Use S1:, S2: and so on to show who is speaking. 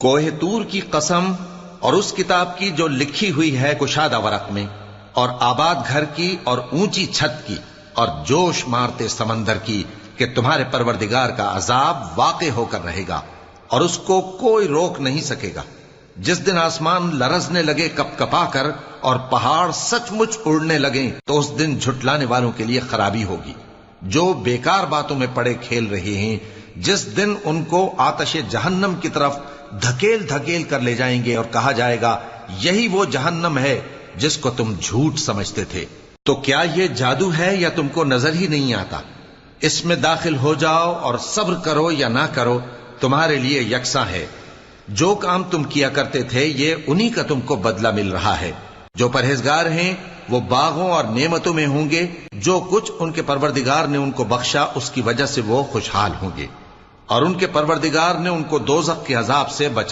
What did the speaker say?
S1: کوہ طور کی قسم اور اس کتاب کی جو لکھی ہوئی ہے کشادہ ورق میں، اور آباد گھر کی اور اونچی چھت کی، اور جوش مارتے سمندر کی کہ تمہارے پروردگار کا عذاب واقع ہو کر رہے گا اور اس کو کوئی روک نہیں سکے گا۔ جس دن آسمان لرزنے لگے کپ کپا کر اور پہاڑ سچ مچ اڑنے لگیں تو اس دن جھٹلانے والوں کے لیے خرابی ہوگی جو بیکار باتوں میں پڑے کھیل رہے ہیں، جس دن ان کو آتش جہنم کی طرف دھکیل دھکیل کر لے جائیں گے اور کہا جائے گا یہی وہ جہنم ہے جس کو تم جھوٹ سمجھتے تھے۔ تو کیا یہ جادو ہے یا تم کو نظر ہی نہیں آتا؟ اس میں داخل ہو جاؤ اور صبر کرو یا نہ کرو تمہارے لیے یکساں ہے۔ جو کام تم کیا کرتے تھے یہ انہی کا تم کو بدلہ مل رہا ہے۔ جو پرہیزگار ہیں وہ باغوں اور نعمتوں میں ہوں گے، جو کچھ ان کے پروردگار نے ان کو بخشا اس کی وجہ سے وہ خوشحال ہوں گے، اور ان کے پروردگار نے ان کو دوزخ کے عذاب سے بچا